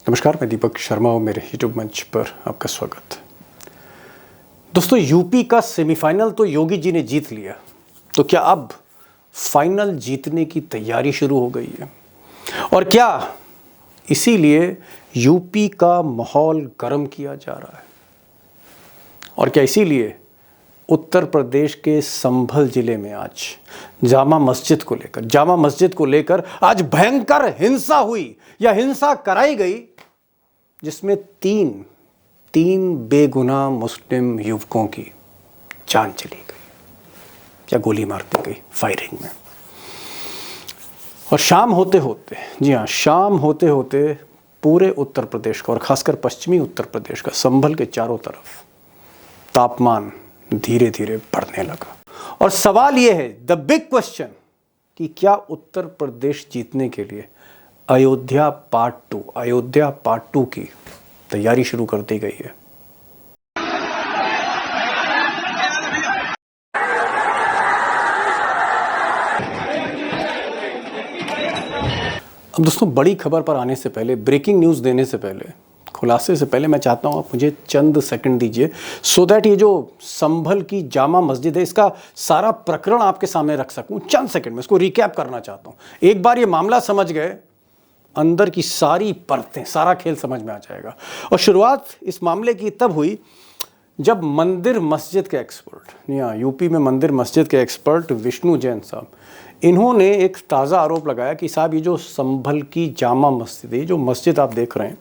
नमस्कार, मैं दीपक शर्मा और मेरे यूट्यूब मंच पर आपका स्वागत है। दोस्तों, यूपी का सेमीफाइनल तो योगी जी ने जीत लिया, तो क्या अब फाइनल जीतने की तैयारी शुरू हो गई है? और क्या इसीलिए यूपी का माहौल गर्म किया जा रहा है? और क्या इसीलिए उत्तर प्रदेश के संभल जिले में आज जामा मस्जिद को लेकर आज भयंकर हिंसा हुई या हिंसा कराई गई, जिसमें तीन बेगुनाह मुस्लिम युवकों की जान चली गई या गोली मार दी गई फायरिंग में। और शाम होते होते, जी हाँ, शाम होते होते पूरे उत्तर प्रदेश का और खासकर पश्चिमी उत्तर प्रदेश का संभल के चारों तरफ तापमान धीरे धीरे बढ़ने लगा। और सवाल यह है, द बिग क्वेश्चन, कि क्या उत्तर प्रदेश जीतने के लिए अयोध्या पार्ट टू की तैयारी शुरू कर दी गई है? अब दोस्तों, बड़ी खबर पर आने से पहले, ब्रेकिंग न्यूज़ देने से पहले, खुलासे से पहले मैं चाहता हूँ आप मुझे चंद सेकंड दीजिए, सो दैट ये जो संभल की जामा मस्जिद है, इसका सारा प्रकरण आपके सामने रख सकूँ। चंद सेकंड में इसको रिकैप करना चाहता हूँ। एक बार ये मामला समझ गए, अंदर की सारी परतें, सारा खेल समझ में आ जाएगा। और शुरुआत इस मामले की तब हुई जब मंदिर मस्जिद के एक्सपर्ट, यहाँ यूपी में मंदिर मस्जिद के एक्सपर्ट विष्णु जैन साहब, इन्होंने एक ताज़ा आरोप लगाया कि साहब ये जो संभल की जामा मस्जिद है, जो मस्जिद आप देख रहे हैं,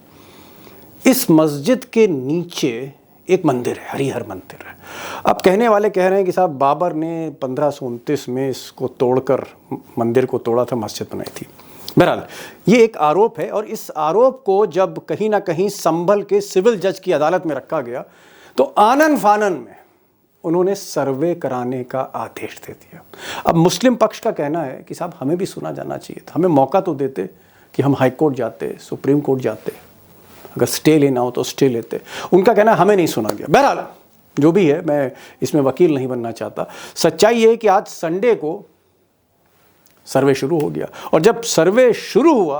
इस मस्जिद के नीचे एक मंदिर है, हरिहर मंदिर है। अब कहने वाले कह रहे हैं कि साहब बाबर ने 1529 में इसको तोड़कर मंदिर को तोड़ा था, मस्जिद बनाई थी। बहरहाल ये एक आरोप है, और इस आरोप को जब कहीं ना कहीं संभल के सिविल जज की अदालत में रखा गया, तो आनन फानन में उन्होंने सर्वे कराने का आदेश दे दिया। अब मुस्लिम पक्ष का कहना है कि साहब हमें भी सुना जाना चाहिए था, हमें मौका तो देते कि हम हाई कोर्ट जाते, सुप्रीम कोर्ट जाते, अगर स्टे लेना हो तो स्टे लेते। उनका कहना है हमें नहीं सुना गया। बहरहाल जो भी है, मैं इसमें वकील नहीं बनना चाहता। सच्चाई ये है कि आज संडे को सर्वे शुरू हो गया, और जब सर्वे शुरू हुआ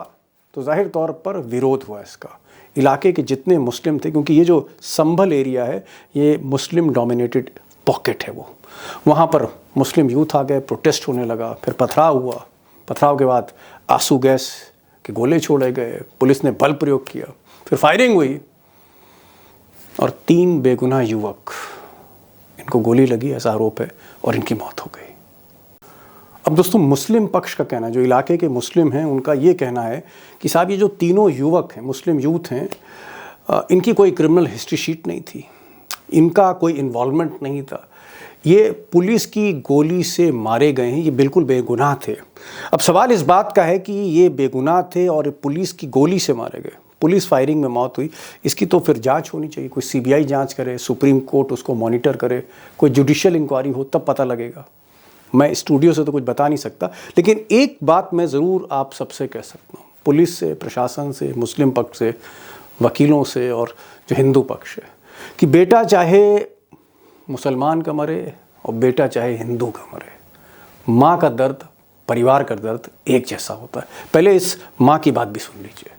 तो जाहिर तौर पर विरोध हुआ इसका। इलाके के जितने मुस्लिम थे, क्योंकि ये जो संभल एरिया है ये मुस्लिम डोमिनेटेड पॉकेट है, वो वहाँ पर मुस्लिम यूथ आ गए, प्रोटेस्ट होने लगा, फिर पथराव हुआ। पथराव के बाद आंसू गैस के गोले छोड़े गए, पुलिस ने बल प्रयोग किया, फिर फायरिंग हुई, और 3 बेगुनाह युवक, इनको गोली लगी ऐसा आरोप है, और इनकी मौत हो गई। अब दोस्तों, मुस्लिम पक्ष का कहना है, जो इलाके के मुस्लिम हैं, उनका ये कहना है कि साहब ये जो तीनों युवक हैं, मुस्लिम यूथ हैं, इनकी कोई क्रिमिनल हिस्ट्री शीट नहीं थी, इनका कोई इन्वॉल्वमेंट नहीं था, ये पुलिस की गोली से मारे गए हैं, ये बिल्कुल बेगुनाह थे। अब सवाल इस बात का है कि ये बेगुनाह थे और पुलिस की गोली से मारे गए, पुलिस फायरिंग में मौत हुई, इसकी तो फिर जांच होनी चाहिए, कोई सीबीआई जांच करे, सुप्रीम कोर्ट उसको मॉनिटर करे, कोई जुडिशियल इंक्वायरी हो, तब पता लगेगा। मैं स्टूडियो से तो कुछ बता नहीं सकता, लेकिन एक बात मैं ज़रूर आप सबसे कह सकता हूँ, पुलिस से, प्रशासन से, मुस्लिम पक्ष से, वकीलों से, और जो हिंदू पक्ष है, कि बेटा चाहे मुसलमान का मरे और बेटा चाहे हिंदू का मरे, माँ का दर्द, परिवार का दर्द एक जैसा होता है। पहले इस माँ की बात भी सुन लीजिए।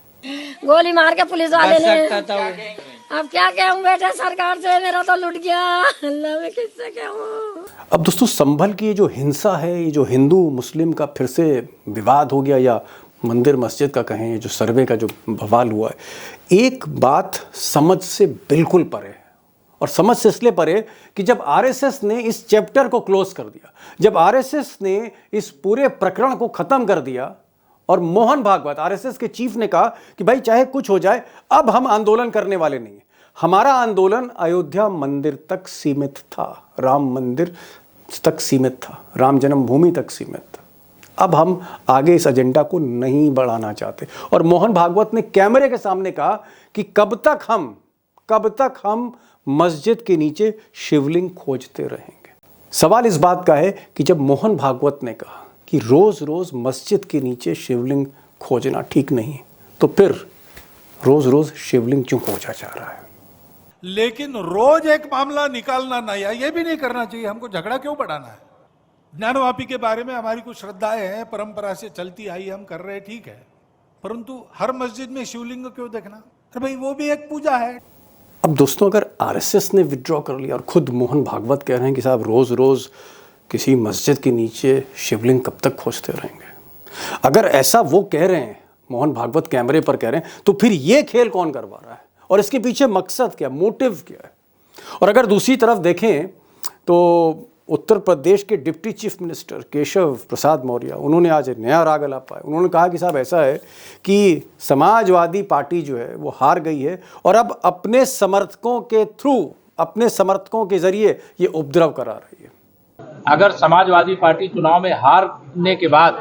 गोली मार के पुलिस वाले ने, अब क्या कहूँ बेटा, सरकार से मेरा तो लुट गया, अल्लाह में किससे कहूँ। अब दोस्तों, संभल की ये जो हिंसा है, ये जो हिंदू मुस्लिम का फिर से विवाद हो गया, या मंदिर मस्जिद का कहें, ये जो सर्वे का जो बवाल हुआ है, एक बात समझ से बिल्कुल परे है। और समझ से इसलिए परे कि जब आरएसएस ने इस चैप्टर को क्लोज कर दिया, जब आरएसएस ने इस पूरे प्रकरण को खत्म कर दिया, और मोहन भागवत, आरएसएस के चीफ, ने कहा कि भाई चाहे कुछ हो जाए, अब हम आंदोलन करने वाले नहीं हैं, हमारा आंदोलन अयोध्या मंदिर तक सीमित था, राम मंदिर तक सीमित था, राम जन्मभूमि तक सीमित था, अब हम आगे इस एजेंडा को नहीं बढ़ाना चाहते। और मोहन भागवत ने कैमरे के सामने कहा कि कब तक हम मस्जिद के नीचे शिवलिंग खोजते रहेंगे। सवाल इस बात का है कि जब मोहन भागवत ने कहा कि रोज रोज मस्जिद के नीचे शिवलिंग खोजना ठीक नहीं, तो फिर रोज रोज शिवलिंग क्यों खोजा जा रहा है? लेकिन रोज एक मामला निकालना नहीं है, ये भी नहीं करना चाहिए। हमको झगड़ा क्यों बढ़ाना है? ज्ञानवापी के बारे में हमारी कुछ श्रद्धाएं हैं, परंपरा से चलती आई, हम कर रहे, ठीक है, परंतु हर मस्जिद में शिवलिंग क्यों देखना? अरे भाई वो भी एक पूजा है। अब दोस्तों अगर आरएसएस ने विड्रॉ कर लिया और खुद मोहन भागवत कह रहे हैं कि साहब रोज़ रोज़ किसी मस्जिद के नीचे शिवलिंग कब तक खोजते रहेंगे, अगर ऐसा वो कह रहे हैं, मोहन भागवत कैमरे पर कह रहे हैं, तो फिर ये खेल कौन करवा रहा है और इसके पीछे मकसद क्या, मोटिव क्या है? और अगर दूसरी तरफ देखें तो उत्तर प्रदेश के deputy chief minister Keshav Prasad Maurya, उन्होंने आज नया राग अलापा है। उन्होंने कहा कि साहब ऐसा है कि समाजवादी पार्टी जो है वो हार गई है और अब अपने समर्थकों के थ्रू, अपने समर्थकों के जरिए ये उपद्रव करा रही है। अगर समाजवादी पार्टी चुनाव में हारने के बाद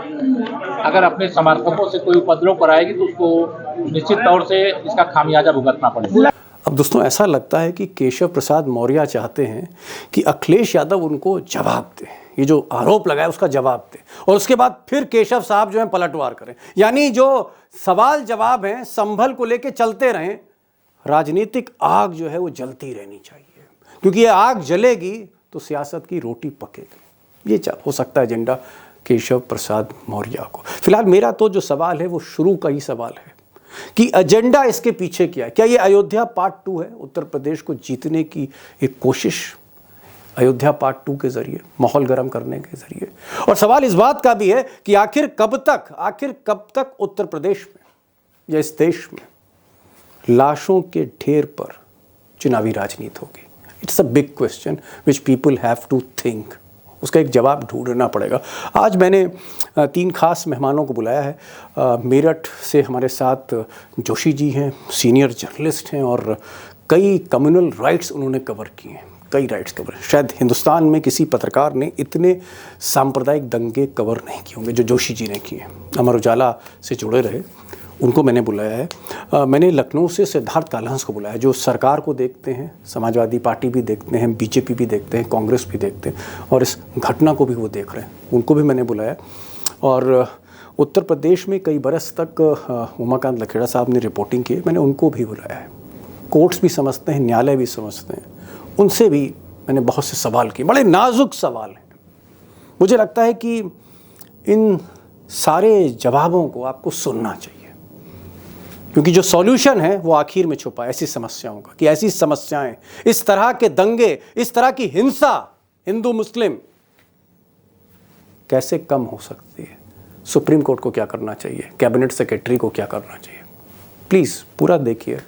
अगर अपने समर्थकों से कोई उपद्रव कराएगी तो उसको निश्चित तौर से इसका खामियाजा भुगतना पड़ेगा। अब दोस्तों ऐसा लगता है कि केशव प्रसाद मौर्य चाहते हैं कि अखिलेश यादव उनको जवाब दे, ये जो आरोप लगाए उसका जवाब दे, और उसके बाद फिर केशव साहब जो है पलटवार करें। यानी जो सवाल जवाब हैं संभल को लेके चलते रहें, राजनीतिक आग जो है वो जलती रहनी चाहिए, क्योंकि ये आग जलेगी तो सियासत की रोटी पकेगी। ये हो सकता है एजेंडा केशव प्रसाद मौर्य को। फिलहाल मेरा तो जो सवाल है वो शुरू का ही सवाल है कि एजेंडा इसके पीछे क्या है। क्या ये अयोध्या पार्ट 2 है, उत्तर प्रदेश को जीतने की एक कोशिश अयोध्या पार्ट 2 के जरिए, माहौल गर्म करने के जरिए? और सवाल इस बात का भी है कि आखिर कब तक उत्तर प्रदेश में या इस देश में लाशों के ढेर पर चुनावी राजनीति होगी? It's a big question which people have to think. उसका एक जवाब ढूंढना पड़ेगा। आज मैंने 3 खास मेहमानों को बुलाया है। मेरठ से हमारे साथ जोशी जी हैं, सीनियर जर्नलिस्ट हैं और कई कम्युनल राइट्स उन्होंने कवर किए हैं, कई राइट्स कवर। शायद हिंदुस्तान में किसी पत्रकार ने इतने सांप्रदायिक दंगे कवर नहीं किए होंगे जो जोशी जी ने किए। अमर उजाला से जुड़े रहे, उनको मैंने बुलाया है। मैंने लखनऊ से सिद्धार्थ कालहंस को बुलाया, जो सरकार को देखते हैं, समाजवादी पार्टी भी देखते हैं, बीजेपी भी देखते हैं, कांग्रेस भी देखते हैं और इस घटना को भी वो देख रहे हैं, उनको भी मैंने बुलाया। और उत्तर प्रदेश में कई बरस तक उमाकांत लखेड़ा साहब ने रिपोर्टिंग की, मैंने उनको भी बुलाया है। कोर्ट्स भी समझते हैं, न्यायालय भी समझते हैं, उनसे भी मैंने बहुत से सवाल किए, बड़े नाजुक सवाल हैं। मुझे लगता है कि इन सारे जवाबों को आपको सुनना चाहिए, क्योंकि जो सॉल्यूशन है वो आखिर में छुपा है ऐसी समस्याओं का, कि ऐसी समस्याएं, इस तरह के दंगे, इस तरह की हिंसा हिंदू मुस्लिम कैसे कम हो सकती है। सुप्रीम कोर्ट को क्या करना चाहिए, कैबिनेट सेक्रेटरी को क्या करना चाहिए? प्लीज पूरा देखिए,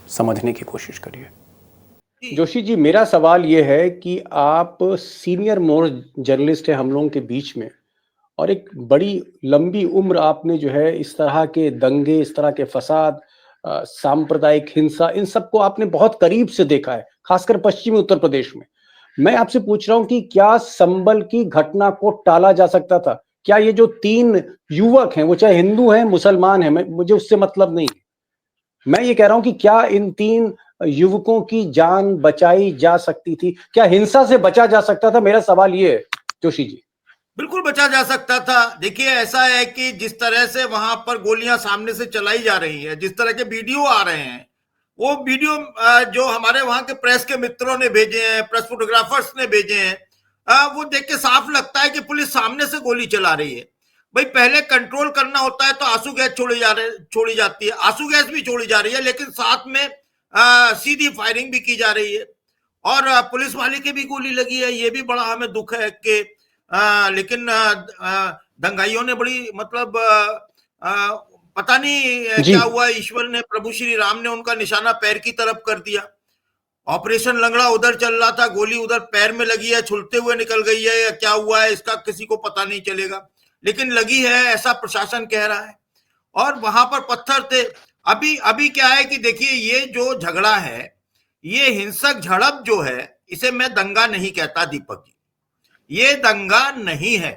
समझने की कोशिश करिए। जोशी जी, मेरा सवाल ये है कि आप सीनियर मोस्ट जर्नलिस्ट है हम लोगों के बीच में, और एक बड़ी लंबी उम्र आपने जो है इस तरह के दंगे, इस तरह के फसाद, सांप्रदायिक हिंसा, इन सबको आपने बहुत करीब से देखा है, खासकर पश्चिमी उत्तर प्रदेश में। मैं आपसे पूछ रहा हूं कि क्या संभल की घटना को टाला जा सकता था? क्या ये जो 3 युवक हैं, वो चाहे हिंदू हैं मुसलमान हैं, मुझे उससे मतलब नहीं, मैं ये कह रहा हूं कि क्या इन 3 युवकों की जान बचाई जा सकती थी? क्या हिंसा से बचा जा सकता था? मेरा सवाल ये है जोशी जी। बिल्कुल बचा जा सकता था। देखिए, ऐसा है कि जिस तरह से वहां पर गोलियां सामने से चलाई जा रही है, जिस तरह के वीडियो आ रहे हैं, वो वीडियो जो हमारे वहां के प्रेस के मित्रों ने भेजे हैं, प्रेस फोटोग्राफर्स ने भेजे हैं, वो देख के साफ लगता है कि पुलिस सामने से गोली चला रही है। भाई, पहले कंट्रोल करना होता है तो आंसू गैस छोड़ी जाती है, आंसू गैस भी छोड़ी जा रही है, लेकिन साथ में सीधी फायरिंग भी की जा रही है और पुलिस वाले की भी गोली लगी है। ये भी बड़ा हमें दुख है कि लेकिन दंगाइयों ने बड़ी मतलब पता नहीं क्या हुआ, ईश्वर ने, प्रभु श्री राम ने उनका निशाना पैर की तरफ कर दिया। ऑपरेशन लंगड़ा उधर चल रहा था, गोली उधर पैर में लगी है, छुलते हुए निकल गई है, या क्या हुआ है इसका किसी को पता नहीं चलेगा, लेकिन लगी है ऐसा प्रशासन कह रहा है। और वहां पर पत्थर थे। अभी क्या है कि देखिए, ये जो झगड़ा है, ये हिंसक झड़प जो है, इसे मैं दंगा नहीं कहता दीपक जी, ये दंगा नहीं है,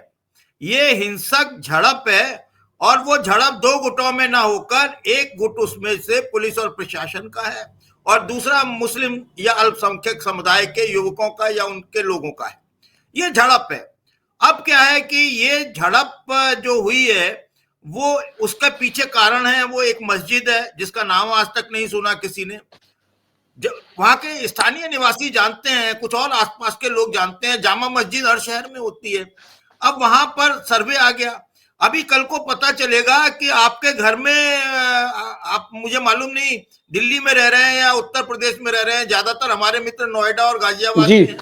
ये हिंसक झड़प है। और वो झड़प 2 गुटों में ना होकर एक गुट उसमें से पुलिस और प्रशासन का है और दूसरा मुस्लिम या अल्पसंख्यक समुदाय के युवकों का या उनके लोगों का है। ये झड़प है। अब क्या है कि ये झड़प जो हुई है, वो उसका पीछे कारण है, वो एक मस्जिद है जिसका नाम आज तक नहीं सुना किसी ने। वहां के स्थानीय निवासी जानते हैं, कुछ और आसपास के लोग जानते हैं, जामा मस्जिद हर शहर में होती है। अब वहां पर सर्वे आ गया, अभी कल को पता चलेगा कि आपके घर में आप, मुझे मालूम नहीं दिल्ली में रह रहे हैं या उत्तर प्रदेश में रह रहे हैं, ज्यादातर हमारे मित्र नोएडा और गाजियाबाद में हैं,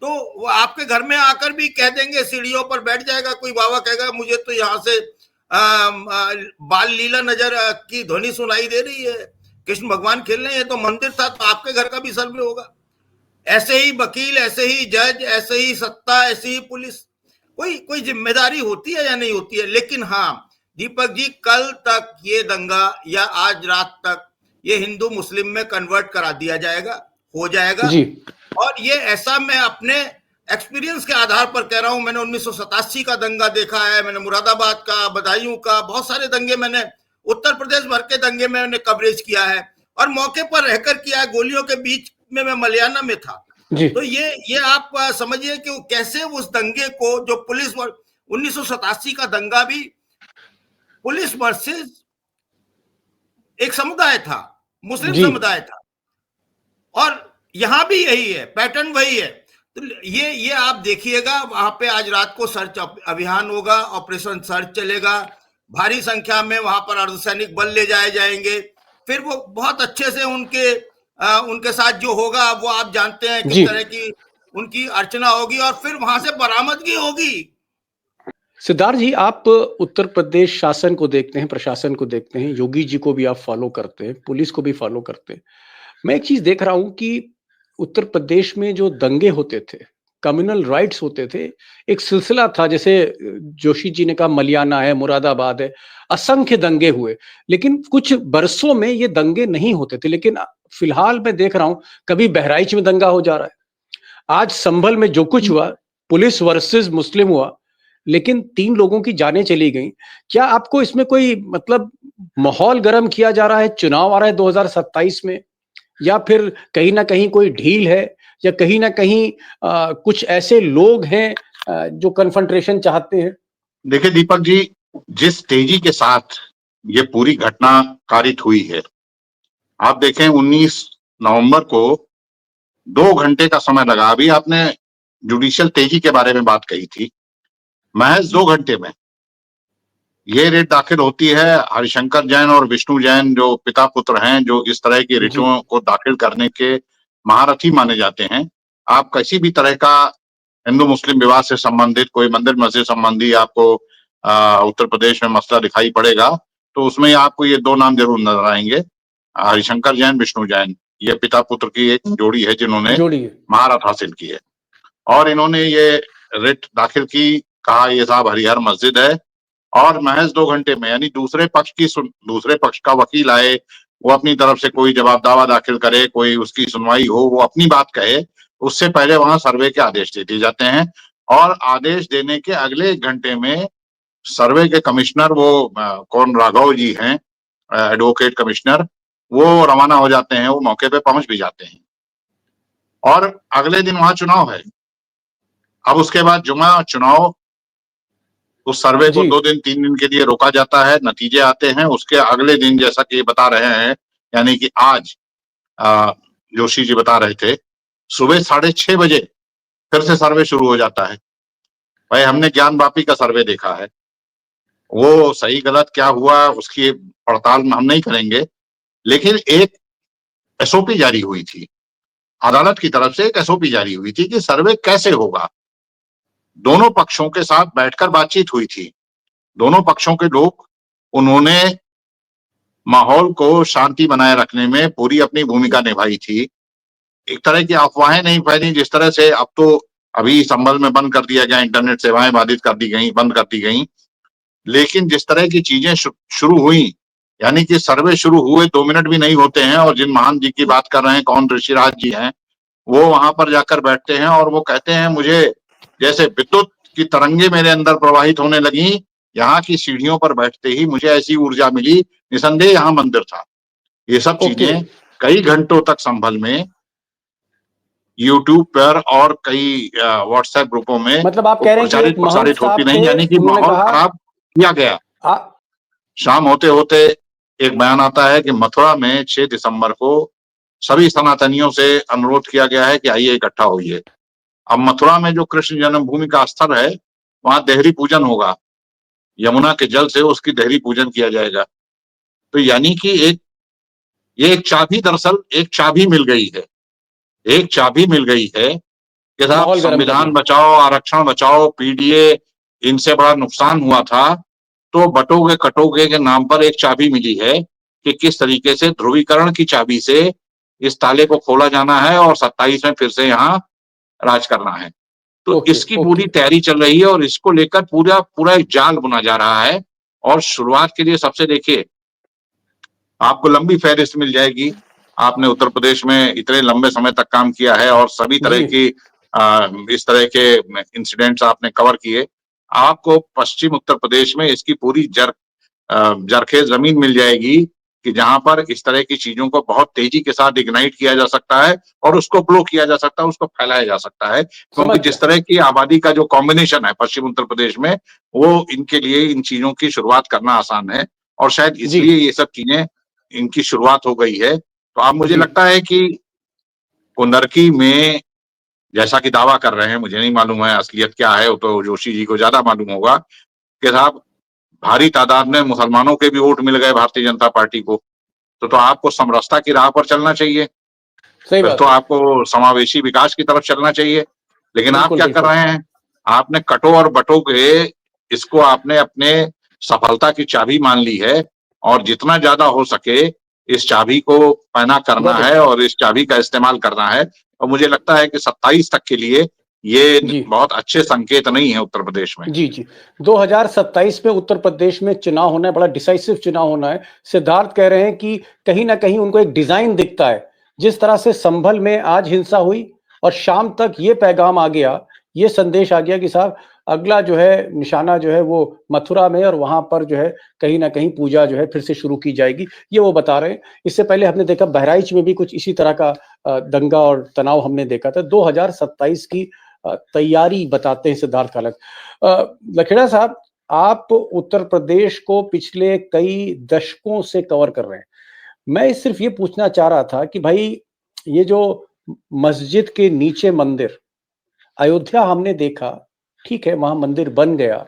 तो वो आपके घर में आकर भी कह देंगे, सीढ़ियों पर बैठ जाएगा कोई बाबा, कहेगा मुझे तो यहाँ से बाल लीला नजर की ध्वनि सुनाई दे रही है, कृष्ण भगवान खेल रहे हैं, तो मंदिर था, तो आपके घर का भी सर्वे होगा। ऐसे ही वकील, ऐसे ही जज, ऐसे ही सत्ता, ऐसे ही पुलिस, कोई जिम्मेदारी होती है या नहीं होती है। लेकिन हाँ दीपक जी, कल तक ये दंगा या आज रात तक ये हिंदू मुस्लिम में कन्वर्ट करा दिया जाएगा, हो जाएगा जी। और ये ऐसा मैं अपने एक्सपीरियंस के आधार पर कह रहा हूं, मैंने 1987 का दंगा देखा है, मैंने मुरादाबाद का, बदायूं का, बहुत सारे दंगे, मैंने उत्तर प्रदेश भर के दंगे में मैंने कवरेज किया है और मौके पर रहकर किया है, गोलियों के बीच में मैं मलयाना में था जी। तो ये आप समझिए कि कैसे उस दंगे को, जो पुलिस 1987 का दंगा भी पुलिस वर्सेस एक समुदाय था, मुस्लिम समुदाय था, और यहां भी यही है, पैटर्न वही है। तो ये आप देखिएगा, वहां पे आज रात को सर्च अभियान होगा, ऑपरेशन सर्च चलेगा, भारी संख्या में वहां पर अर्धसैनिक बल ले जाए जाएंगे, फिर वो बहुत अच्छे से उनके साथ जो होगा वो आप जानते हैं किस तरह की उनकी अर्चना होगी और फिर वहां से बरामदगी होगी। सिद्धार्थ जी, आप उत्तर प्रदेश शासन को देखते हैं, प्रशासन को देखते हैं, योगी जी को भी आप फॉलो करते हैं, पुलिस को भी फॉलो करते हैं। मैं एक चीज देख रहा हूं कि उत्तर प्रदेश में जो दंगे होते थे, कम्युनल राइट्स होते थे, एक सिलसिला था, जैसे जोशी जी ने कहा मलियाना है, मुरादाबाद है, असंख्य दंगे हुए, लेकिन कुछ बरसों में ये दंगे नहीं होते थे। लेकिन फिलहाल मैं देख रहा हूं कभी बहराइच में दंगा हो जा रहा है, आज संभल में जो कुछ हुआ पुलिस वर्सेस मुस्लिम हुआ, लेकिन 3 लोगों की जानें चली गई। क्या आपको इसमें कोई मतलब माहौल गर्म किया जा रहा है, चुनाव आ रहा है 2027 में, या फिर कहीं ना कहीं कोई ढील है, या कहीं ना कहीं कुछ ऐसे लोग हैं जो कन्फ्रंटेशन चाहते हैं? देखिए दीपक जी, जिस तेजी के साथ ये पूरी घटना कारित हुई है, आप देखें 19 नवंबर को 2 घंटे का समय लगा। अभी आपने जुडिशियल तेजी के बारे में बात कही थी, महज 2 घंटे में ये रेट दाखिल होती है। हरिशंकर जैन और विष्णु जैन जो पिता पुत्र हैं, जो इस तरह की रिटों को दाखिल करने के महारथी माने जाते हैं। आप किसी भी तरह का हिंदू मुस्लिम विवाद से संबंधित कोई मंदिर मस्जिद संबंधी आपको उत्तर प्रदेश में मसला दिखाई पड़ेगा तो उसमें आपको ये 2 नाम जरूर नजर आएंगे, हरिशंकर जैन, विष्णु जैन। ये पिता पुत्र की एक जोड़ी है जिन्होंने महारथ हासिल की है, और इन्होंने ये रिट दाखिल की, कहा ये साहब हरिहर मस्जिद है, और महज 2 घंटे में, यानी दूसरे पक्ष का वकील आए, वो अपनी तरफ से कोई जवाब दावा दाखिल करे, कोई उसकी सुनवाई हो, वो अपनी बात कहे, उससे पहले वहां सर्वे के आदेश दे दिए जाते हैं। और आदेश देने के अगले 1 घंटे में सर्वे के कमिश्नर, वो कौन राघव जी हैं, एडवोकेट कमिश्नर, वो रवाना हो जाते हैं, वो मौके पे पहुंच भी जाते हैं, और अगले दिन वहां चुनाव है। अब उसके बाद जुमा चुनाव, उस सर्वे को 2 दिन 3 दिन के लिए रोका जाता है, नतीजे आते हैं। उसके अगले दिन, जैसा कि बता रहे हैं, यानी कि आज जोशी जी बता रहे थे, सुबह 6:30 बजे फिर से सर्वे शुरू हो जाता है। भाई हमने ज्ञानवापी का सर्वे देखा है, वो सही गलत क्या हुआ उसकी पड़ताल हम नहीं करेंगे, लेकिन एक एसओपी जारी हुई थी, अदालत की तरफ से एक एसओपी जारी हुई थी कि सर्वे कैसे होगा। दोनों पक्षों के साथ बैठकर बातचीत हुई थी, दोनों पक्षों के लोग, उन्होंने माहौल को शांति बनाए रखने में पूरी अपनी भूमिका निभाई थी। एक तरह की अफवाहें नहीं फैली, जिस तरह से अब तो अभी संभल में बंद कर दिया गया, इंटरनेट सेवाएं बाधित कर दी गई, बंद कर दी गई, लेकिन जिस तरह की चीजें शुरू हुई, यानी कि सर्वे शुरू हुए 2 मिनट भी नहीं होते हैं, और जिन महान जी की बात कर रहे हैं, कौन ऋषिराज जी हैं, वो वहां पर जाकर बैठते हैं और वो कहते हैं, मुझे जैसे विद्युत की तरंगे मेरे अंदर प्रवाहित होने लगी, यहाँ की सीढ़ियों पर बैठते ही मुझे ऐसी ऊर्जा मिली, निसंदेह यहाँ मंदिर था। ये सब चीजें कई घंटों तक संभल में यूट्यूब पर और कई व्हाट्सएप ग्रुपों में, मतलब आप कह रहे हैं कि प्रसारित होती नहीं, यानी कि माहौल खराब किया गया। शाम होते होते एक बयान आता है कि मथुरा में 6 दिसंबर को सभी सनातनियों से अनुरोध किया गया है कि आइए इकट्ठा होइए। अब मथुरा में जो कृष्ण जन्मभूमि का स्थल है, वहां देहरी पूजन होगा, यमुना के जल से उसकी देहरी पूजन किया जाएगा। तो यानी कि ये एक चाबी, दरअसल एक चाबी मिल गई है, एक चाबी मिल गई है कि साहब माहौल गर्म संविधान करना। बचाओ, आरक्षण बचाओ, पीडीए, इनसे बड़ा नुकसान हुआ था, तो बटोगे कटोगे के नाम पर एक चाबी मिली है कि किस तरीके से ध्रुवीकरण की चाबी से इस ताले को खोला जाना है और 27 में फिर से यहाँ राज करना है। तो ओके, इसकी ओके। पूरी तैयारी चल रही है और इसको लेकर पूरा पूरा एक जाल बुना जा रहा है। और शुरुआत के लिए सबसे देखिए, आपको लंबी फहरिस्त मिल जाएगी। आपने उत्तर प्रदेश में इतने लंबे समय तक काम किया है और सभी तरह जी। की इस तरह के इंसिडेंट्स आपने कवर किए। आपको पश्चिम उत्तर प्रदेश में इसकी पूरी जरखेज जमीन मिल जाएगी कि जहां पर इस तरह की चीजों को बहुत तेजी के साथ इग्नाइट किया जा सकता है और उसको ग्लो किया जा सकता है, उसको फैलाया जा सकता है। क्योंकि समझ जिस गया। तरह की आबादी का जो कॉम्बिनेशन है पश्चिम उत्तर प्रदेश में, वो इनके लिए इन चीजों की शुरुआत करना आसान है और शायद जी, इसलिए ये सब चीजें इनकी शुरुआत हो गई है। तो अब मुझे जी। लगता है कि कुंदरकी में, जैसा कि दावा कर रहे हैं, मुझे नहीं मालूम है असलियत क्या है, वो तो जोशी जी को ज्यादा मालूम होगा, कि साहब भारी तादाद में मुसलमानों के भी वोट मिल गए भारतीय जनता पार्टी को। तो आपको समरसता की राह पर चलना चाहिए, सही फिर बात तो है। आपको समावेशी विकास की तरफ चलना चाहिए। लेकिन आप बिल्कुल, क्या कर बिल्कुल। रहे हैं? आपने कटो और बटो के इसको आपने अपने सफलता की चाबी मान ली है और जितना ज्यादा हो सके इस चाबी को पैना करना गॉट इट। है और इस चाबी का इस्तेमाल करना है। और मुझे लगता है कि 27 तक के लिए ये जी। बहुत अच्छे संकेत नहीं है उत्तर प्रदेश में। जी, जी। 2027 में उत्तर प्रदेश में चुनाव होना है, बड़ा डिसाइसिव चुनाव होना है। सिद्धार्थ कह रहे हैं कि कहीं न कहीं उनको एक डिज़ाइन दिखता है। जिस तरह से संभल में आज हिंसा हुई और शाम तक ये पैगाम आ गया, ये संदेश आ गया कि साहब अगला जो है निशाना जो है वो मथुरा में और वहाँ पर जो है कहीं न कहीं पूजा जो है फिर से शुरू की जाएगी, ये वो बता रहे हैं। इससे पहले हमने देखा बहराइच में भी कुछ इसी तरह का दंगा और तनाव हमने देखा था। 2027 की तैयारी बताते हैं सिद्धार्थ कालक। लखेड़ा साहब, आप उत्तर प्रदेश को पिछले कई दशकों से कवर कर रहे हैं। मैं सिर्फ ये पूछना चाह रहा था कि भाई ये जो मस्जिद के नीचे मंदिर, अयोध्या हमने देखा, ठीक है वहां मंदिर बन गया,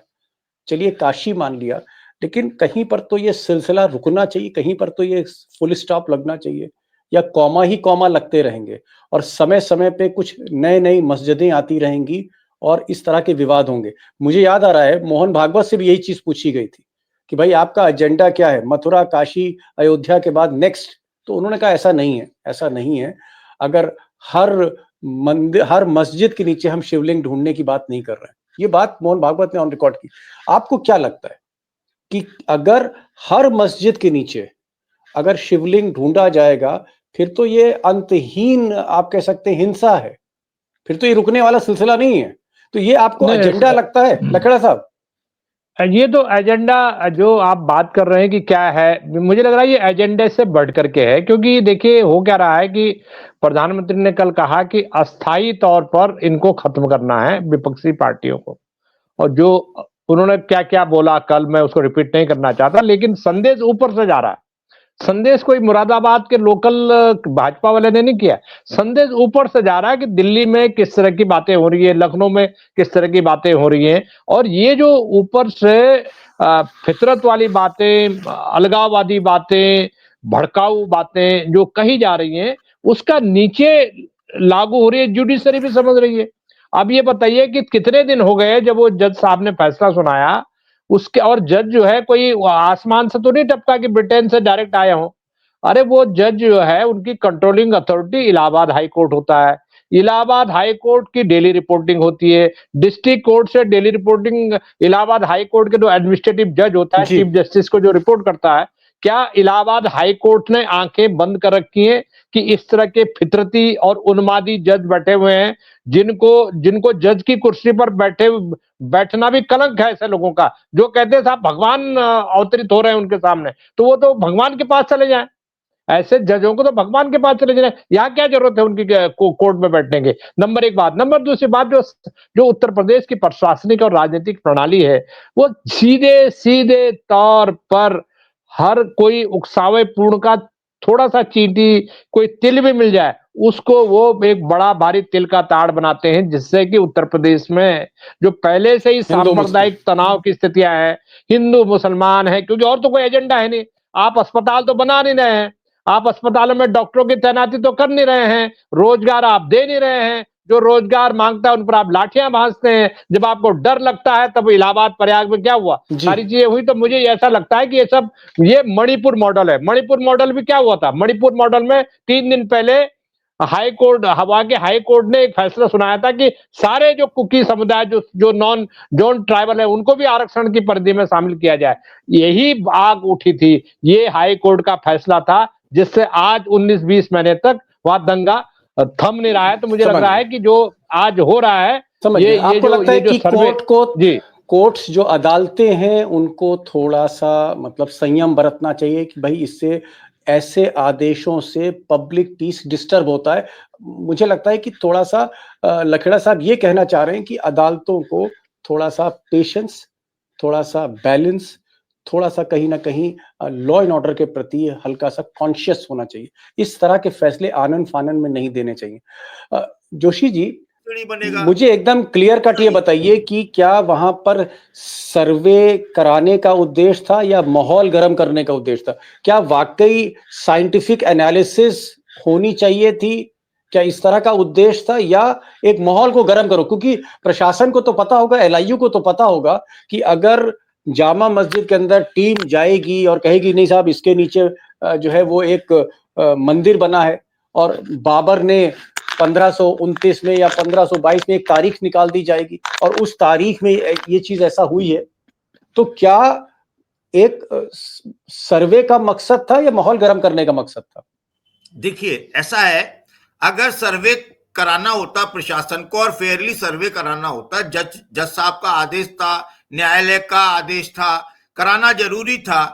चलिए काशी मान लिया, लेकिन कहीं पर तो ये सिलसिला रुकना चाहिए, कहीं पर तो ये फुल स्टॉप लगना चाहिए, या कॉमा ही कॉमा लगते रहेंगे और समय समय पे कुछ नए नई मस्जिदें आती रहेंगी और इस तरह के विवाद होंगे। मुझे याद आ रहा है मोहन भागवत से भी यही चीज पूछी गई थी कि भाई आपका एजेंडा क्या है, मथुरा काशी अयोध्या के बाद नेक्स्ट? तो उन्होंने कहा ऐसा नहीं है, ऐसा नहीं है। अगर हर मंदिर हर मस्जिद के नीचे हम शिवलिंग ढूंढने की बात नहीं कर रहे हैं, ये बात मोहन भागवत ने ऑन रिकॉर्ड की। आपको क्या लगता है कि अगर हर मस्जिद के नीचे अगर शिवलिंग ढूंढा जाएगा, फिर तो ये अंतहीन आप कह सकते हैं हिंसा है, फिर तो ये रुकने वाला सिलसिला नहीं है। तो ये आपको नहीं, एजेंडा लगता है लखेड़ा साहब? ये तो एजेंडा जो आप बात कर रहे हैं कि क्या है, मुझे लग रहा है ये एजेंडे से बढ़ करके है। क्योंकि देखिए हो क्या रहा है कि प्रधानमंत्री ने कल कहा कि अस्थायी तौर पर इनको खत्म करना है, विपक्षी पार्टियों को। और जो उन्होंने क्या-क्या बोला कल, मैं उसको रिपीट नहीं करना चाहता, लेकिन संदेश ऊपर से जा रहा है। संदेश कोई मुरादाबाद के लोकल भाजपा वाले ने नहीं किया। संदेश ऊपर से जा रहा है कि दिल्ली में किस तरह की बातें हो रही है, लखनऊ में किस तरह की बातें हो रही हैं। और ये जो ऊपर से फितरत वाली बातें, अलगाववादी बातें, भड़काऊ बातें जो कही जा रही हैं, उसका नीचे लागू हो रही है, जुडिशरी भी समझ रही है। अब ये बताइए कि कितने दिन हो गए जब वो जज साहब ने फैसला सुनाया, उसके और जज जो है कोई आसमान से तो नहीं टपका कि ब्रिटेन से डायरेक्ट आए हों। अरे वो जज जो है उनकी controlling authority Allahabad high court होता है। इलाहाबाद हाई कोर्ट की डेली रिपोर्टिंग होती है। डिस्ट्रिक्ट कोर्ट से daily reporting Allahabad high court के जो एडमिनिस्ट्रेटिव जज होता है, जी। चीफ जस्टिस को जो रिपोर्ट करता है, क्या इलाहाबाद हाई कोर्ट ने आंखें बंद कर रखी हैं कि इस तरह के फितरती और उन्मादी जज बैठे हुए हैं, जिनको जिनको जज की कुर्सी पर बैठना भी कलंक है ऐसे लोगों का, जो कहते हैं साहब भगवान अवतरित हो रहे हैं उनके सामने, तो वो तो भगवान के पास चले जाएं। ऐसे जजों को तो भगवान के पास चले जाए, यहाँ क्या जरूरत है उनकी कोर्ट में बैठने की? नंबर एक बात। नंबर दूसरी बात, जो जो उत्तर प्रदेश की प्रशासनिक और राजनीतिक प्रणाली है, वो सीधे सीधे तौर पर हर कोई उकसावे पूर्ण का थोड़ा सा चींटी, कोई तिल भी मिल जाए, उसको वो एक बड़ा भारी तिल का ताड़ बनाते हैं, जिससे कि उत्तर प्रदेश में जो पहले से ही सांप्रदायिक तनाव की स्थितियां हैं, हिंदू मुसलमान है, क्योंकि और तो कोई एजेंडा है नहीं। आप अस्पताल तो बना नहीं रहे हैं, आप अस्पतालों में डॉक्टरों की तैनाती तो कर नहीं रहे हैं, रोजगार आप दे नहीं रहे हैं, जो रोजगार मांगता है उन पर आप लाठियां भांजते हैं। जब आपको डर लगता है, तब इलाहाबाद प्रयाग में क्या हुआ, सारी चीजें हुई। तो मुझे ऐसा लगता है कि ये मणिपुर मॉडल है। मणिपुर मॉडल भी क्या हुआ था, मणिपुर मॉडल में 3 दिन पहले हाई कोर्ट, हवा के हाई कोर्ट ने एक फैसला सुनाया था कि सारे जो कुकी समुदाय, जो नॉन जोन ट्राइबल है, उनको भी आरक्षण की परिधि में शामिल किया जाए। यही आग उठी थी, ये हाई कोर्ट का फैसला था, जिससे आज 19-20 महीने तक वहां दंगा थम नहीं रहा है। तो मुझे लग रहा है कि जो आज हो रहा है, ये आपको लगता है कि कोर्ट्स जो अदालतें हैं उनको थोड़ा सा मतलब संयम बरतना चाहिए कि भाई इससे ऐसे आदेशों से पब्लिक पीस डिस्टर्ब होता है। मुझे लगता है कि थोड़ा सा लखेड़ा साहब ये कहना चाह रहे हैं कि अदालतों को थोड़ा सा पेशेंस, थोड़ा सा बैलेंस, थोड़ा सा कहीं ना कहीं लॉ एंड ऑर्डर के प्रति हल्का सा कॉन्शियस होना चाहिए। इस तरह के फैसले आनन फानन में नहीं देने चाहिए। जोशी जी, मुझे एकदम क्लियर कट ये बताइए कि क्या वहां पर सर्वे कराने का उद्देश्य था या माहौल गर्म करने का उद्देश्य था? क्या वाकई साइंटिफिक एनालिसिस होनी चाहिए थी? क्या इस तरह का उद्देश्य था, या एक माहौल को गर्म करो? क्योंकि प्रशासन को तो पता होगा, एलआईयू को तो पता होगा कि अगर जामा मस्जिद के अंदर टीम जाएगी और कहेगी नहीं साहब इसके नीचे जो है वो एक मंदिर बना है और बाबर ने 1529 में या 1522 में एक तारीख निकाल दी जाएगी और उस तारीख में ये चीज ऐसा हुई है, तो क्या एक सर्वे का मकसद था या माहौल गर्म करने का मकसद था? देखिए, ऐसा है, अगर सर्वे कराना होता प्रशासन को और फेयरली सर्वे कराना होता, जज साहब का आदेश था, न्यायालय का आदेश था, कराना जरूरी था,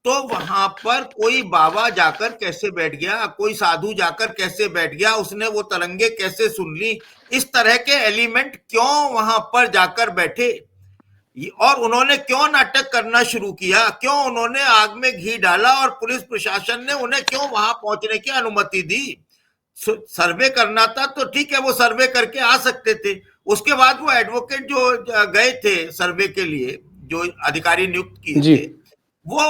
तो वहां पर कोई बाबा जाकर कैसे बैठ गया, कोई साधु जाकर कैसे बैठ गया, उसने वो तरंगे कैसे सुन ली, इस तरह के एलिमेंट क्यों वहां पर जाकर बैठे और उन्होंने क्यों नाटक करना शुरू किया, क्यों उन्होंने आग में घी डाला और पुलिस प्रशासन ने उन्हें क्यों वहां पहुंचने की अनुमति दी? सर्वे करना था तो ठीक है, वो सर्वे करके आ सकते थे। उसके बाद वो एडवोकेट जो गए थे सर्वे के लिए, जो अधिकारी नियुक्त किए थे, वो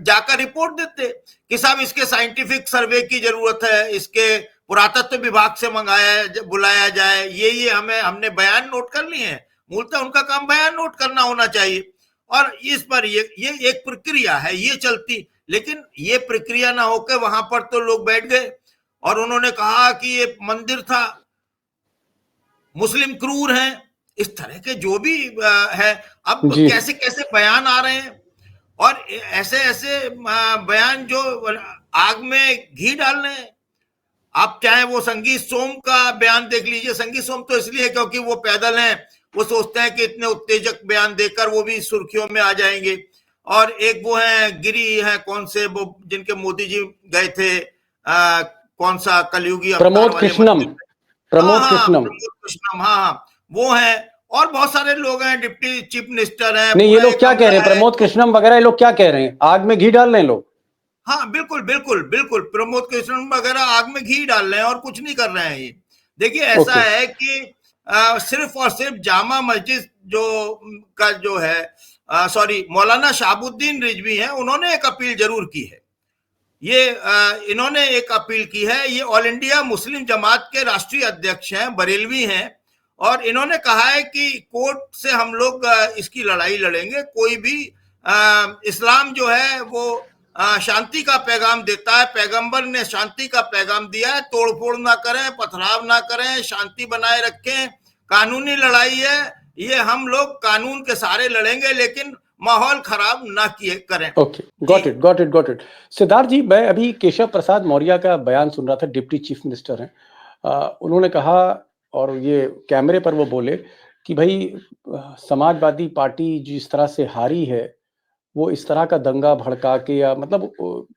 जाकर रिपोर्ट देते कि साहब इसके साइंटिफिक सर्वे की जरूरत है, इसके पुरातत्व विभाग से बुलाया जाए, ये हमने बयान नोट कर लिए हैं। मूलतः उनका काम बयान नोट करना होना चाहिए और इस पर ये एक प्रक्रिया है, ये चलती। लेकिन ये प्रक्रिया ना होकर वहां पर तो लोग बैठ गए और उन्होंने कहा कि ये मंदिर था, मुस्लिम क्रूर हैं, इस तरह के जो भी है। अब कैसे कैसे बयान आ रहे हैं और ऐसे ऐसे बयान जो आग में घी डाल रहे हैं। आप चाहे वो संगीत सोम का बयान देख लीजिए। संगीत सोम तो इसलिए क्योंकि वो पैदल हैं, वो सोचते हैं कि इतने उत्तेजक बयान देकर वो भी सुर्खियों में आ जाएंगे। और एक वो है गिरी है, कौन से वो जिनके मोदी जी गए थे, कौन सा कलयुगी प्रमोद कृष्णम, हाँ, वो है। और बहुत सारे लोग हैं, डिप्टी चीफ मिनिस्टर हैं। नहीं, ये लोग क्या कह रहे हैं, प्रमोद कृष्णम वगैरह, ये लोग क्या कह रहे हैं, आग में घी डाल रहे हैं लोग? हाँ, बिल्कुल बिल्कुल बिल्कुल, प्रमोद कृष्णम वगैरह आग में घी डाल रहे हैं और कुछ नहीं कर रहे हैं। ये देखिए, ऐसा है कि सिर्फ और सिर्फ जामा मस्जिद जो है, सॉरी, मौलाना शहाबुद्दीन रिजवी हैं, उन्होंने एक अपील जरूर की है। ये इन्होंने एक अपील की है। ये ऑल इंडिया मुस्लिम जमात के राष्ट्रीय अध्यक्ष हैं, बरेलवी हैं, और इन्होंने कहा है कि कोर्ट से हम लोग इसकी लड़ाई लड़ेंगे। कोई भी इस्लाम जो है वो शांति का पैगाम देता है, पैगंबर ने शांति का पैगाम दिया है, तोड़फोड़ ना करें, पथराव ना करें, शांति बनाए रखें। कानूनी लड़ाई है ये, हम लोग कानून के सहारे लड़ेंगे, लेकिन माहौल खराब ना किए करें। Okay, got it. Siddharth ji, मैं अभी केशव प्रसाद मौर्य का बयान सुन रहा था, डिप्टी चीफ मिनिस्टर हैं। उन्होंने कहा, और ये कैमरे पर वो बोले कि भाई समाजवादी पार्टी जिस तरह से हारी है, वो इस तरह का दंगा भड़का के या मतलब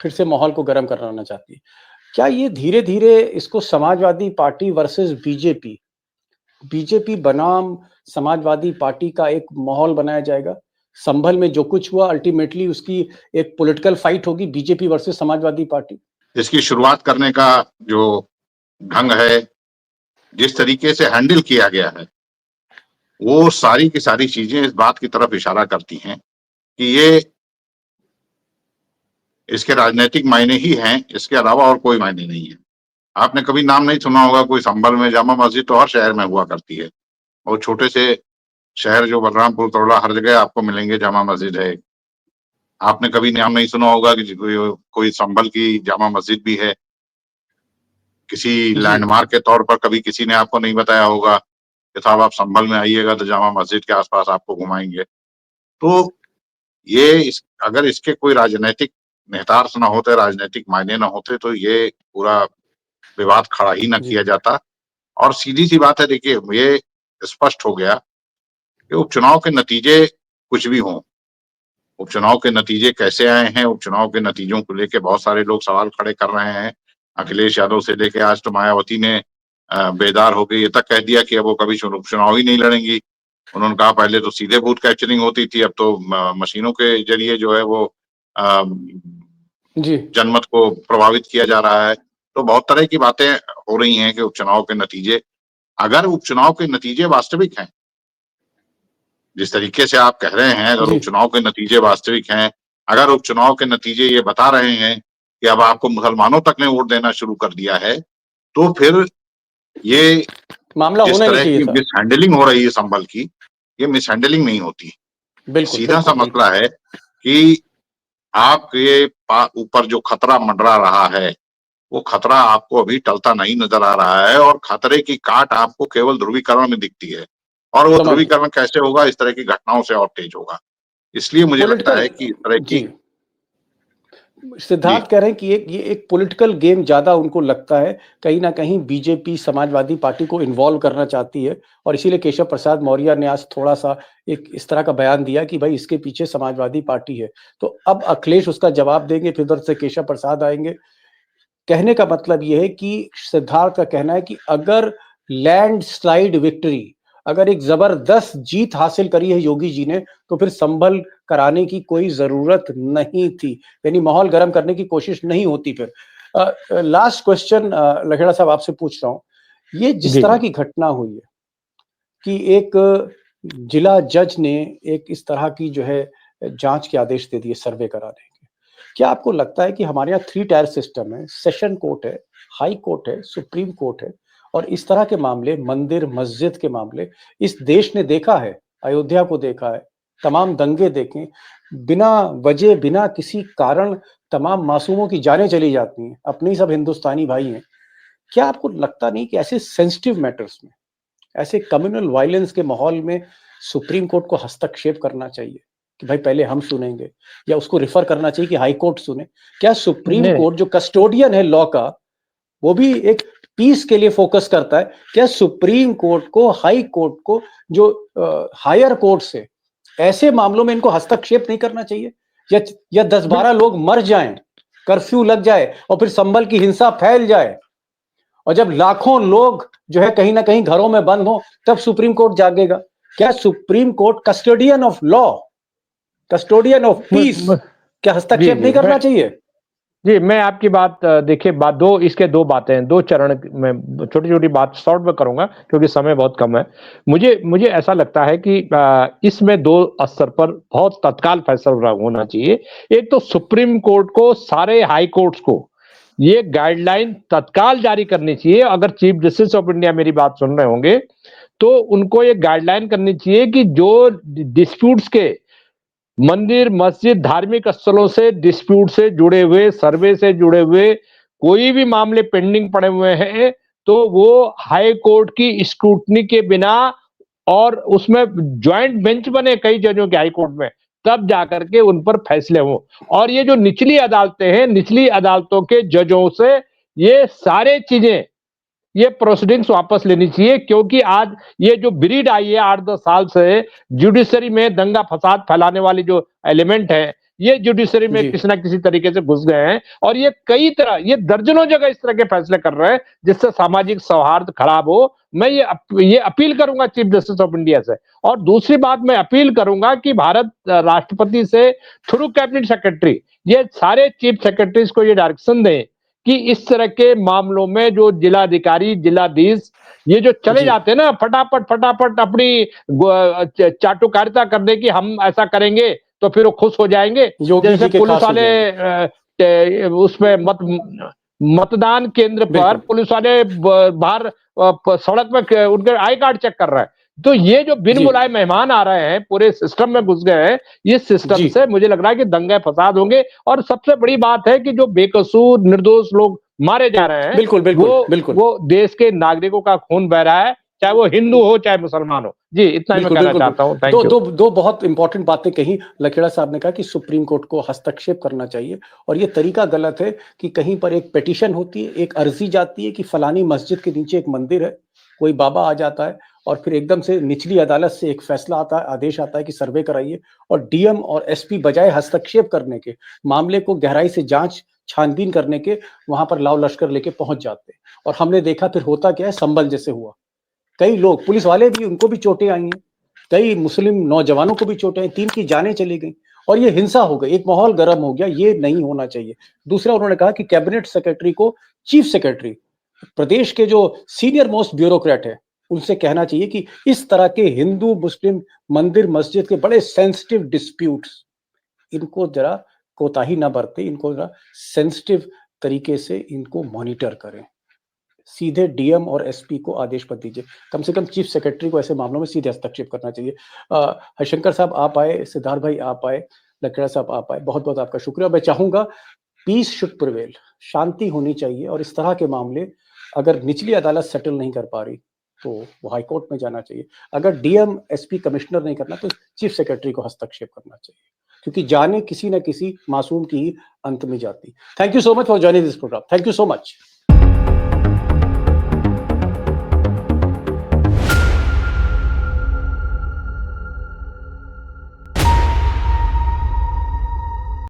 फिर से माहौल को गर्म करना चाहती है। क्या ये धीरे धीरे इसको समाजवादी पार्टी वर्सेस बीजेपी बनाम समाजवादी पार्टी का एक माहौल बनाया जाएगा? संभल में जो कुछ हुआ अल्टीमेटली उसकी एक पॉलिटिकल फाइट होगी, बीजेपी वर्सेस समाजवादी पार्टी। इसकी शुरुआत करने का जो ढंग है, जिस तरीके से हैंडल किया गया है, वो सारी की सारी चीजें इस बात की तरफ इशारा करती हैं कि ये इसके राजनीतिक मायने ही हैं, इसके अलावा और कोई मायने नहीं है। आपने कभी नाम नहीं सुना होगा कोई संभल में जामा मस्जिद, तो हर शहर में हुआ करती है, और छोटे से शहर जो बलरामपुर तोड़ा, हर जगह आपको मिलेंगे जामा मस्जिद है। आपने कभी नाम नहीं सुना होगा कि कोई संभल की जामा मस्जिद भी है, किसी लैंडमार्क के तौर पर कभी किसी ने आपको नहीं बताया होगा कि साहब आप संभल में आइएगा तो जामा मस्जिद के आसपास आपको घुमाएंगे। तो ये अगर इसके कोई राजनीतिक निहितार्थ ना होते, राजनीतिक मायने ना होते, तो ये पूरा विवाद खड़ा ही ना किया जाता। और सीधी सी बात है, देखिए ये स्पष्ट हो गया कि उपचुनाव के नतीजे कुछ भी हों, उपचुनाव के नतीजे कैसे आए हैं, उपचुनाव के नतीजों को लेके बहुत सारे लोग सवाल खड़े कर रहे हैं। अखिलेश यादव से लेके आज तो मायावती ने बेदार होकर ये तक कह दिया कि अब वो कभी उपचुनाव ही नहीं लड़ेंगी। उन्होंने कहा पहले तो सीधे बूथ कैप्चरिंग होती थी, अब तो मशीनों के जरिए जो है वो जनमत को प्रभावित किया जा रहा है। तो बहुत तरह की बातें हो रही हैं कि उपचुनाव के नतीजे, अगर उपचुनाव के नतीजे वास्तविक हैं, जिस तरीके से आप कह रहे हैं, अगर उपचुनाव के नतीजे वास्तविक हैं, अगर उपचुनाव के नतीजे ये बता रहे हैं कि अब आपको मुसलमानों तक ने वोट देना शुरू कर दिया है, तो फिर ये मामला जिस होना तरह नहीं की चाहिए। मिसहैंडलिंग हो रही है संभल की, ये मिसहैंडलिंग नहीं होती। सीधा सा मसला है कि आपके ऊपर जो खतरा मंडरा रहा है, वो खतरा आपको अभी टलता नहीं नजर आ रहा है, और खतरे की काट आपको केवल ध्रुवीकरण में दिखती है, और वो ध्रुवीकरण कैसे होगा, इस तरह की घटनाओं से और तेज होगा। इसलिए मुझे लगता है कि इस तरह की, सिद्धार्थ कह रहे हैं कि ये एक पॉलिटिकल गेम ज्यादा उनको लगता है, कहीं ना कहीं बीजेपी समाजवादी पार्टी को इन्वॉल्व करना चाहती है, और इसीलिए केशव प्रसाद मौर्य ने आज थोड़ा सा एक इस तरह का बयान दिया कि भाई इसके पीछे समाजवादी पार्टी है। तो अब अखिलेश उसका जवाब देंगे, फिर उधर से केशव प्रसाद आएंगे। कहने का मतलब यह है कि सिद्धार्थ का कहना है कि अगर लैंडस्लाइड विक्ट्री, अगर एक जबरदस्त जीत हासिल करी है योगी जी ने, तो फिर संभल कराने की कोई जरूरत नहीं थी, यानी माहौल गर्म करने की कोशिश नहीं होती। फिर लास्ट क्वेश्चन लखेड़ा साहब आपसे पूछ रहा हूं, ये जिस तरह की घटना हुई है कि एक जिला जज ने एक इस तरह की जो है जांच के आदेश दे दिए सर्वे कराने के, क्या आपको लगता है कि हमारे यहाँ 3 टायर सिस्टम है, सेशन कोर्ट है, हाई कोर्ट है, सुप्रीम कोर्ट है, और इस तरह के मामले, मंदिर मस्जिद के मामले इस देश ने देखा है, अयोध्या को देखा है, तमाम दंगे देखें, बिना वजह बिना किसी कारण तमाम मासूमों की जानें चली जाती हैं, अपने ही सब हिंदुस्तानी भाई हैं। क्या आपको लगता नहीं कि ऐसे सेंसिटिव मैटर्स में, ऐसे कम्युनल वायलेंस के माहौल में सुप्रीम कोर्ट को हस्तक्षेप करना चाहिए कि भाई पहले हम सुनेंगे, या उसको रिफर करना चाहिए कि हाई कोर्ट सुने? क्या सुप्रीम कोर्ट जो कस्टोडियन है लॉ का, वो भी एक पीस के लिए फोकस करता है, क्या सुप्रीम कोर्ट को, हाई कोर्ट को, जो हायर कोर्ट से ऐसे मामलों में इनको हस्तक्षेप नहीं करना चाहिए? या 10-12 लोग मर जाएं, कर्फ्यू लग जाए और फिर संभल की हिंसा फैल जाए, और जब लाखों लोग जो है कहीं ना कहीं घरों में बंद हो, तब सुप्रीम कोर्ट जागेगा? क्या Supreme Court custodian of law, custodian of peace, क्या हस्तक्षेप नहीं करना चाहिए? जी, मैं आपकी बात, देखिए बात इसके दो बातें हैं, 2 चरण में छोटी छोटी बात शॉर्ट में करूंगा क्योंकि समय बहुत कम है। मुझे ऐसा लगता है कि इसमें 2 स्तर पर बहुत तत्काल फैसला होना चाहिए। एक तो सुप्रीम कोर्ट को, सारे हाई कोर्ट्स को ये गाइडलाइन तत्काल जारी करनी चाहिए। अगर चीफ जस्टिस ऑफ इंडिया मेरी बात सुन रहे होंगे तो उनको ये गाइडलाइन करनी चाहिए कि जो डिस्प्यूट्स के, मंदिर मस्जिद धार्मिक स्थलों से डिस्प्यूट से जुड़े हुए, सर्वे से जुड़े हुए कोई भी मामले पेंडिंग पड़े हुए हैं, तो वो हाई कोर्ट की स्क्रूटनी के बिना, और उसमें ज्वाइंट बेंच बने कई जजों के हाई कोर्ट में, तब जाकर के उन पर फैसले हों। और ये जो निचली अदालतें हैं, निचली अदालतों के जजों से ये सारे चीजें, ये प्रोसीडिंग्स वापस लेनी चाहिए, क्योंकि आज ये जो ब्रीड आई है 8-10 साल से जुडिशरी में दंगा फसाद फैलाने वाली जो एलिमेंट है, ये जुडिशरी में किसी ना किसी तरीके से घुस गए हैं, और ये कई तरह, ये दर्जनों जगह इस तरह के फैसले कर रहे हैं जिससे सामाजिक सौहार्द खराब हो। मैं ये अपील करूंगा चीफ जस्टिस ऑफ इंडिया से। और दूसरी बात मैं अपील करूंगा कि भारत राष्ट्रपति से थ्रू कैबिनेट सेक्रेटरी ये सारे चीफ सेक्रेटरीज को ये डायरेक्शन दें कि इस तरह के मामलों में जो जिलाधिकारी, जिलाधीश ये जो चले जाते हैं ना फटाफट अपनी चाटुकारिता करने की, हम ऐसा करेंगे तो फिर वो खुश हो जाएंगे। योगी जैसे जी के पुलिस खास हो वाले उसमें मतदान केंद्र पर बिल्कुल। पुलिस वाले बाहर सड़क में उनके आई कार्ड चेक कर रहे हैं। तो ये जो बिन जी। बुलाए मेहमान आ रहे हैं, पूरे सिस्टम में घुस गए हैं, इस सिस्टम जी। से मुझे लग रहा है कि दंगे फसाद होंगे। और सबसे बड़ी बात है कि जो बेकसूर निर्दोष लोग मारे जा रहे हैं, बिल्कुल, बिल्कुल, बिल्कुल। वो देश के नागरिकों का खून बह रहा है, चाहे वो हिंदू हो चाहे मुसलमान हो। जी, इतना ही मैं बिल्कुल, कहना बिल्कुल, चाहता हूँ। बिल्कुल। Thank you. दो बहुत इंपॉर्टेंट बातें कही। लखेड़ा साहब ने कहा कि सुप्रीम कोर्ट को हस्तक्षेप करना चाहिए और ये तरीका गलत है कि कहीं पर एक पिटीशन होती है, एक अर्जी जाती है कि फलानी मस्जिद के नीचे एक मंदिर है, कोई बाबा आ जाता है और फिर एकदम से निचली अदालत से एक फैसला आता है, आदेश आता है कि सर्वे कराइए, और डीएम और एसपी बजाय हस्तक्षेप करने के, मामले को गहराई से जांच छानबीन करने के, वहां पर लाव लश्कर लेके पहुंच जाते हैं। और हमने देखा फिर होता क्या है, संभल जैसे हुआ। कई लोग, पुलिस वाले भी, उनको भी चोटें आई हैं, कई मुस्लिम नौजवानों को भी चोटें आई, 3 की जानें चली गई और ये हिंसा हो गई, एक माहौल गर्म हो गया। ये नहीं होना चाहिए। दूसरा, उन्होंने कहा कि कैबिनेट सेक्रेटरी को, चीफ सेक्रेटरी, प्रदेश के जो सीनियर मोस्ट ब्यूरोक्रेट है, उनसे कहना चाहिए कि इस तरह के हिंदू मुस्लिम मंदिर मस्जिद के बड़े सेंसिटिव डिस्प्यूट्स, इनको जरा कोताही ना बरते, इनको जरा सेंसिटिव तरीके से इनको मॉनिटर करें। सीधे डीएम और एसपी को आदेश मत दीजिए, कम से कम चीफ सेक्रेटरी को ऐसे मामलों में सीधे हस्तक्षेप करना चाहिए। हरिशंकर साहब आप आए, सिद्धार्थ भाई आप आए, लखेड़ा साहब आप आए, बहुत बहुत आपका शुक्रिया। मैं चाहूंगा पीस शुड प्रिवेल, शांति होनी चाहिए और इस तरह के मामले अगर निचली अदालत सेटल नहीं कर पा रही तो वो हाई कोर्ट में जाना चाहिए। अगर डीएम एसपी कमिश्नर नहीं करना तो चीफ सेक्रेटरी को हस्तक्षेप करना चाहिए, क्योंकि जाने किसी न किसी मासूम की ही अंत में जाती। Thank you so much for joining this program. Thank you so much.